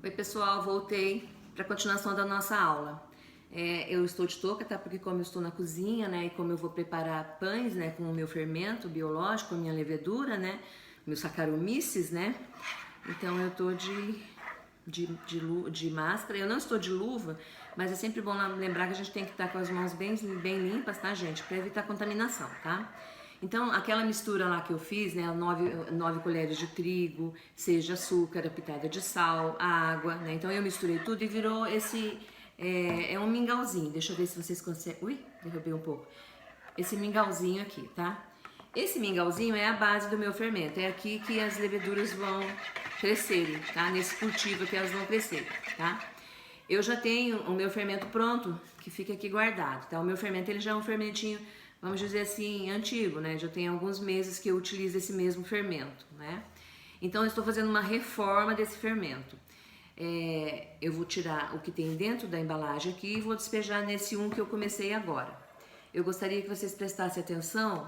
Oi pessoal, voltei para a continuação da nossa aula. Eu estou de touca, tá? Porque como eu estou na cozinha, né? E como eu vou preparar pães, né? Com o meu fermento biológico, a minha levedura, né? Meus Saccharomyces, né? Então eu tô de máscara. Eu não estou de luva, mas é sempre bom lembrar que a gente tem que estar com as mãos bem limpas, tá, gente? Para evitar contaminação, tá? Então, aquela mistura lá que eu fiz, né, 9 colheres de trigo, 6 de açúcar, a pitada de sal, a água, né? Então eu misturei tudo e virou esse, um mingauzinho. Deixa eu ver se vocês conseguem... Ui, derrubei um pouco. Esse mingauzinho aqui, tá? Esse mingauzinho é a base do meu fermento. É aqui que as leveduras vão crescerem, tá? Nesse cultivo que elas vão crescer, tá? Eu já tenho o meu fermento pronto, que fica aqui guardado, tá? O meu fermento, ele já é um fermentinho, vamos dizer assim, antigo, né? Já tem alguns meses que eu utilizo esse mesmo fermento, né? Então, eu estou fazendo uma reforma desse fermento. Eu vou tirar o que tem dentro da embalagem aqui e vou despejar nesse um que eu comecei agora. Eu gostaria que vocês prestassem atenção,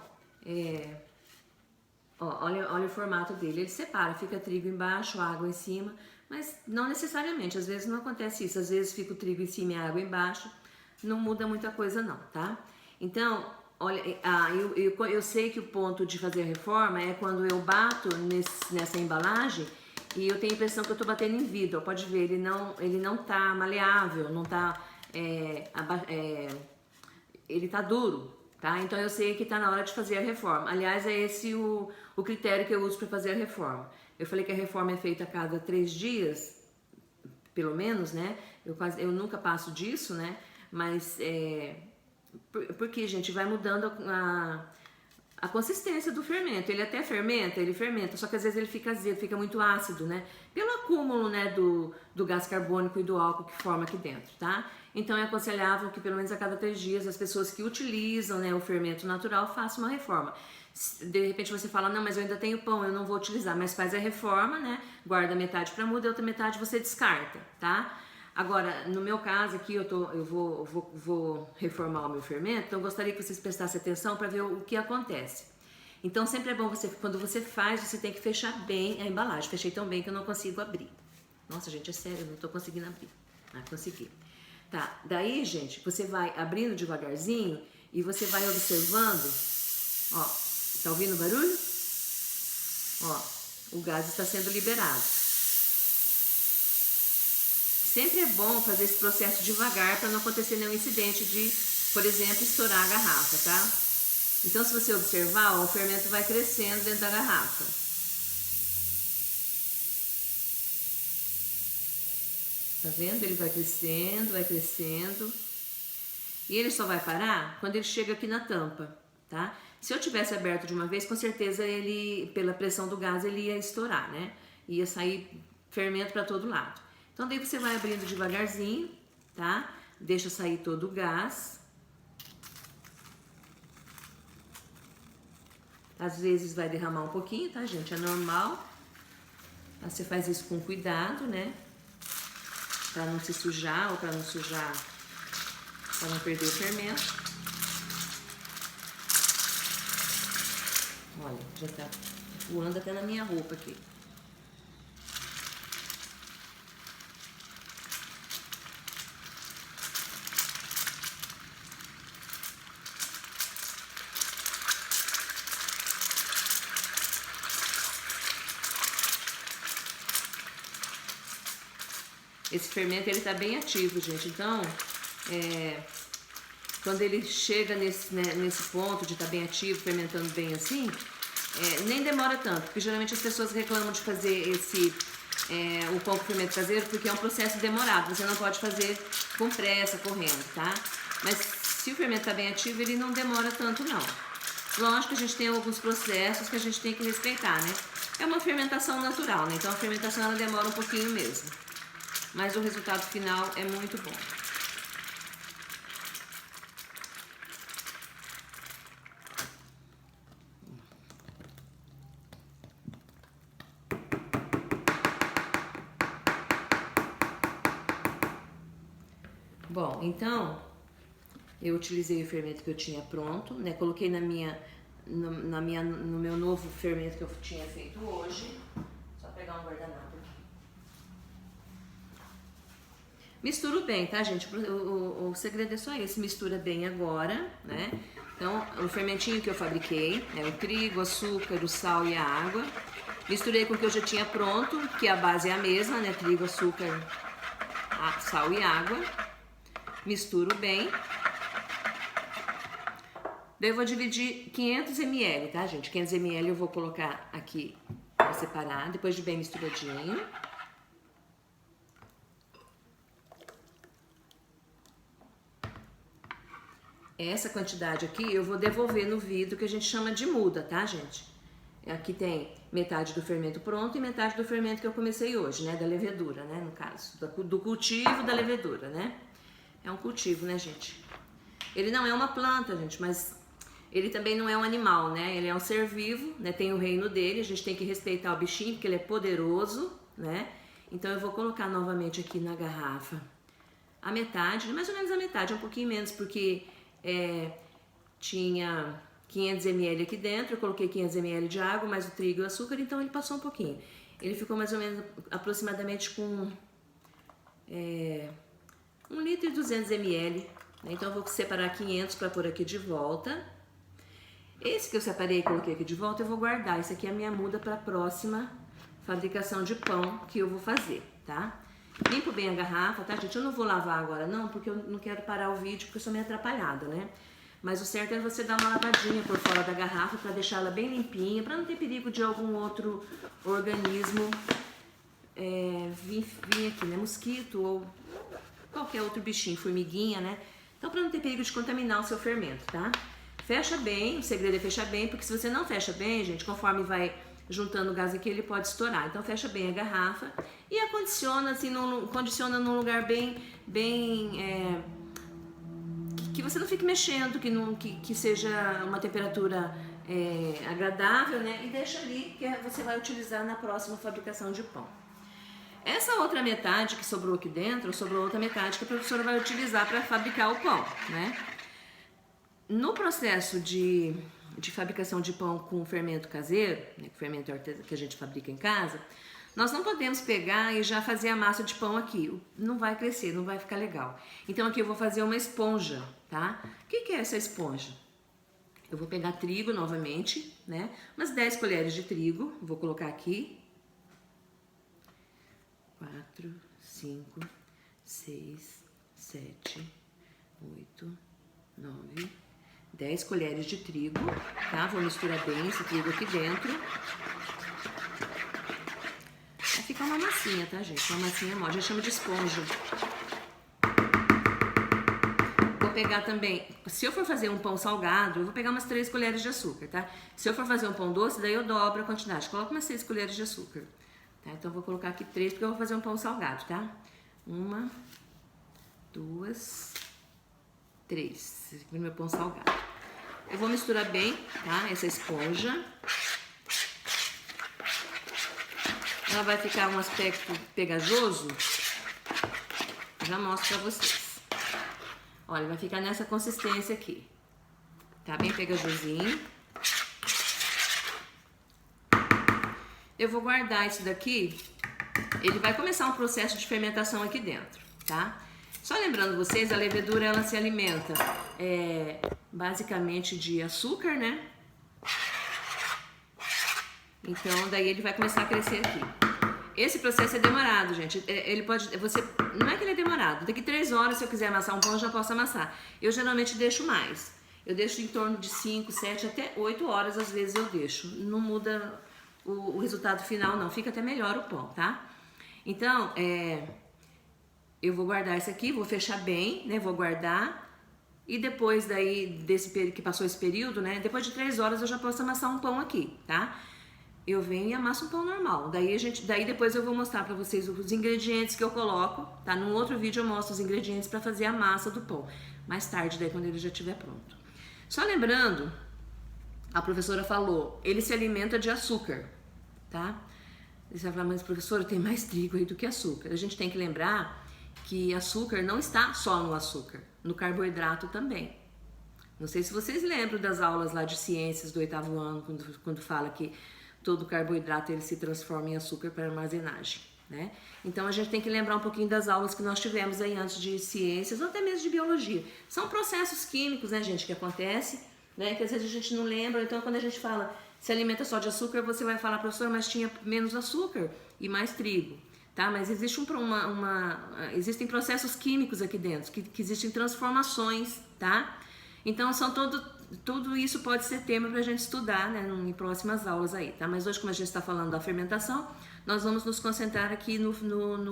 olha o formato dele. Ele separa, fica trigo embaixo, água em cima, mas não necessariamente, às vezes não acontece isso. Às vezes fica o trigo em cima e a água embaixo, não muda muita coisa não, tá? Então, olha, eu sei que o ponto de fazer a reforma é quando eu bato nessa embalagem e eu tenho a impressão que eu tô batendo em vidro. Pode ver, ele não tá maleável, não tá, ele tá duro, tá? Então eu sei que tá na hora de fazer a reforma. Aliás, é esse o critério que eu uso para fazer a reforma. Eu falei que a reforma é feita a cada 3 dias, pelo menos, né? Eu nunca passo disso, né? Mas porque, gente, vai mudando a consistência do fermento. Ele até fermenta, só que às vezes ele fica azedo, fica muito ácido, né? Pelo acúmulo, né, do gás carbônico e do álcool que forma aqui dentro, tá? Então é aconselhável que pelo menos a cada 3 dias as pessoas que utilizam, né, o fermento natural façam uma reforma. De repente você fala, não, mas eu ainda tenho pão, eu não vou utilizar, mas faz a reforma, né? Guarda metade para muda e a outra metade você descarta, tá? Agora, no meu caso aqui, eu vou reformar o meu fermento, então eu gostaria que vocês prestassem atenção para ver o que acontece. Então sempre é bom quando você faz, você tem que fechar bem a embalagem. Fechei tão bem que eu não consigo abrir. Nossa, gente, é sério, eu não tô conseguindo abrir. Ah, consegui. Tá, daí, gente, você vai abrindo devagarzinho e você vai observando, ó, tá ouvindo o barulho? Ó, o gás está sendo liberado. Sempre é bom fazer esse processo devagar para não acontecer nenhum incidente de, por exemplo, estourar a garrafa, tá? Então, se você observar, ó, o fermento vai crescendo dentro da garrafa. Tá vendo? Ele vai crescendo, vai crescendo. E ele só vai parar quando ele chega aqui na tampa, tá? Se eu tivesse aberto de uma vez, com certeza ele, pela pressão do gás, ele ia estourar, né? Ia sair fermento para todo lado. Então daí você vai abrindo devagarzinho, tá? Deixa sair todo o gás. Às vezes vai derramar um pouquinho, tá, gente? É normal. Você faz isso com cuidado, né? Pra não se sujar ou pra não sujar, pra não perder o fermento. Olha, já tá voando até na minha roupa aqui. Esse fermento, ele tá bem ativo, gente. Então, quando ele chega nesse ponto de estar bem ativo, fermentando bem assim, nem demora tanto. Porque geralmente as pessoas reclamam de fazer o pão com fermento caseiro porque é um processo demorado. Você não pode fazer com pressa, correndo, tá? Mas se o fermento tá bem ativo, ele não demora tanto, não. Lógico que a gente tem alguns processos que a gente tem que respeitar, né? É uma fermentação natural, né? Então a fermentação, ela demora um pouquinho mesmo. Mas o resultado final é muito bom. Bom, então, eu utilizei o fermento que eu tinha pronto, né? Coloquei no meu novo fermento que eu tinha feito hoje. Só pegar um guardanapo aqui. Misturo bem, tá, gente? O segredo é só esse, mistura bem agora, né? Então, o fermentinho que eu fabriquei, né? O trigo, o açúcar, o sal e a água. Misturei com o que eu já tinha pronto, que a base é a mesma, né? Trigo, açúcar, sal e água. Misturo bem. Daí eu vou dividir 500 ml, tá, gente? 500 ml eu vou colocar aqui para separar, depois de bem misturadinho. Essa quantidade aqui eu vou devolver no vidro que a gente chama de muda, tá, gente? Aqui tem metade do fermento pronto e metade do fermento que eu comecei hoje, né? Da levedura, né? No caso, do cultivo da levedura, né? É um cultivo, né, gente? Ele não é uma planta, gente, mas ele também não é um animal, né? Ele é um ser vivo, né? Tem o reino dele, a gente tem que respeitar o bichinho porque ele é poderoso, né? Então eu vou colocar novamente aqui na garrafa a metade, mais ou menos a metade, um pouquinho menos, porque tinha 500 ml aqui dentro, eu coloquei 500 ml de água, mais o trigo e o açúcar, então ele passou um pouquinho. Ele ficou mais ou menos, aproximadamente com 1 litro e 200 ml, né? Então eu vou separar 500 para pôr aqui de volta. Esse que eu separei e coloquei aqui de volta, eu vou guardar. Esse aqui é a minha muda para a próxima fabricação de pão que eu vou fazer, tá? Limpo bem a garrafa, tá, gente? Eu não vou lavar agora não, porque eu não quero parar o vídeo, porque eu sou meio atrapalhada, né? Mas o certo é você dar uma lavadinha por fora da garrafa para deixar ela bem limpinha, para não ter perigo de algum outro organismo vir aqui, né? Mosquito ou qualquer outro bichinho, formiguinha, né? Então, para não ter perigo de contaminar o seu fermento, tá? Fecha bem, o segredo é fechar bem, porque se você não fecha bem, gente, conforme vai juntando o gás aqui, ele pode estourar. Então fecha bem a garrafa e acondiciona assim, condiciona num lugar bem que você não fique mexendo, que seja uma temperatura agradável, né? E deixa ali que você vai utilizar na próxima fabricação de pão. Essa outra metade que sobrou aqui dentro, sobrou outra metade que a professora vai utilizar para fabricar o pão, né? No processo de fabricação de pão com fermento caseiro, né, fermento que a gente fabrica em casa, nós não podemos pegar e já fazer a massa de pão aqui. Não vai crescer, não vai ficar legal. Então aqui eu vou fazer uma esponja, tá? O que é essa esponja? Eu vou pegar trigo novamente, né? Umas 10 colheres de trigo, vou colocar aqui. 4, 5, 6, 7, 8, 9, 10 colheres de trigo, tá? Vou misturar bem esse trigo aqui dentro. Vai ficar uma massinha, tá, gente? Uma massinha mole, a gente chama de esponja. Vou pegar também, se eu for fazer um pão salgado, eu vou pegar umas 3 colheres de açúcar, tá? Se eu for fazer um pão doce, daí eu dobro a quantidade. Coloco umas 6 colheres de açúcar. Tá? Então eu vou colocar aqui 3, porque eu vou fazer um pão salgado, tá? 1, 2, 3. Esse aqui é o meu pão salgado. Eu vou misturar bem, tá? Essa esponja. Ela vai ficar um aspecto pegajoso. Já mostro pra vocês. Olha, vai ficar nessa consistência aqui. Tá bem pegajosinho. Eu vou guardar isso daqui. Ele vai começar um processo de fermentação aqui dentro, tá? Só lembrando vocês, a levedura ela se alimenta basicamente de açúcar, né? Então daí ele vai começar a crescer aqui. Esse processo é demorado, gente. Ele pode, não é que ele é demorado. Daqui 3 horas, se eu quiser amassar um pão, eu já posso amassar. Eu geralmente deixo mais. Eu deixo em torno de 5, 7 até 8 horas, às vezes eu deixo. Não muda o resultado final, não. Fica até melhor o pão, tá? Então, eu vou guardar esse aqui, vou fechar bem, né? Vou guardar. E depois daí, que passou esse período, né? Depois de 3 horas eu já posso amassar um pão aqui, tá? Eu venho e amasso um pão normal. Daí depois eu vou mostrar pra vocês os ingredientes que eu coloco, tá? Num outro vídeo eu mostro os ingredientes pra fazer a massa do pão. Mais tarde, daí quando ele já estiver pronto. Só lembrando, a professora falou, ele se alimenta de açúcar, tá? Você vai falar, mas professora, tem mais trigo aí do que açúcar. A gente tem que lembrar que açúcar não está só no açúcar, no carboidrato também. Não sei se vocês lembram das aulas lá de ciências do 8º ano, quando fala que todo carboidrato ele se transforma em açúcar para armazenagem. né? Então a gente tem que lembrar um pouquinho das aulas que nós tivemos aí antes de ciências ou até mesmo de biologia. São processos químicos, né, gente, que acontecem, né, que às vezes a gente não lembra. Então quando a gente fala se alimenta só de açúcar, você vai falar, professora, mas tinha menos açúcar e mais trigo, tá? Mas existe existem processos químicos aqui dentro, que existem transformações, tá? Então são tudo isso pode ser tema para a gente estudar, né, em próximas aulas aí, tá? Mas hoje, como a gente está falando da fermentação, nós vamos nos concentrar aqui no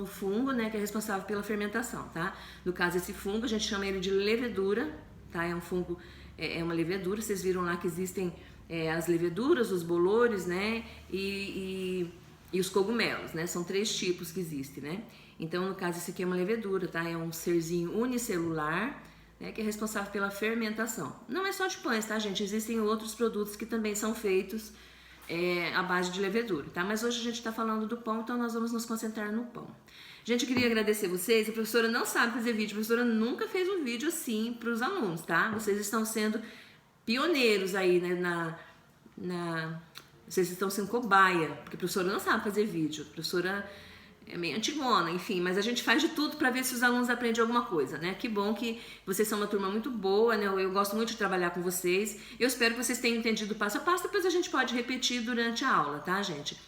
fungo, né, que é responsável pela fermentação, tá? No caso, esse fungo, a gente chama ele de levedura, tá? É um fungo, é uma levedura, vocês viram lá que existem as leveduras, os bolores, né, e os cogumelos, né? São 3 tipos que existem, né? Então, no caso, esse aqui é uma levedura, tá? É um serzinho unicelular, né, que é responsável pela fermentação. Não é só de pães, tá, gente? Existem outros produtos que também são feitos à base de levedura, tá? Mas hoje a gente está falando do pão, então nós vamos nos concentrar no pão. Gente, eu queria agradecer vocês. A professora não sabe fazer vídeo, a professora nunca fez um vídeo assim para os alunos, tá? Vocês estão sendo pioneiros aí, né, vocês estão sendo cobaia, porque a professora não sabe fazer vídeo, a professora é meio antigona, enfim, mas a gente faz de tudo para ver se os alunos aprendem alguma coisa, né? Que bom que vocês são uma turma muito boa, né? Eu gosto muito de trabalhar com vocês. Eu espero que vocês tenham entendido passo a passo, depois a gente pode repetir durante a aula, tá, gente?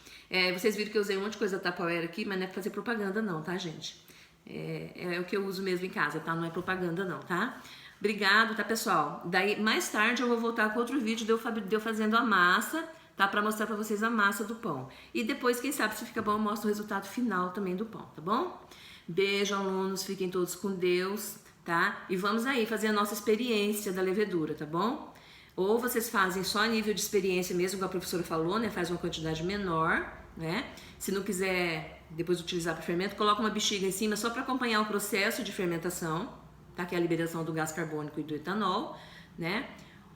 Vocês viram que eu usei um monte de coisa da Tupperware aqui, mas não é pra fazer propaganda não, tá, gente? É o que eu uso mesmo em casa, tá? Não é propaganda não, tá? Obrigado, tá, pessoal? Daí, mais tarde eu vou voltar com outro vídeo de eu fazendo a massa, tá? Pra mostrar pra vocês a massa do pão. E depois, quem sabe, se fica bom, eu mostro o resultado final também do pão, tá bom? Beijo, alunos. Fiquem todos com Deus, tá? E vamos aí fazer a nossa experiência da levedura, tá bom? Ou vocês fazem só a nível de experiência mesmo, como a professora falou, né? Faz uma quantidade menor, né? Se não quiser depois utilizar para fermento, coloca uma bexiga em cima só para acompanhar o processo de fermentação, tá? Que é a liberação do gás carbônico e do etanol, né?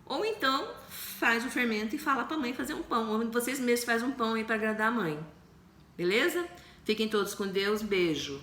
Ou então faz o fermento e fala para a mãe fazer um pão, ou vocês mesmos fazem um pão aí para agradar a mãe. Beleza? Fiquem todos com Deus, beijo.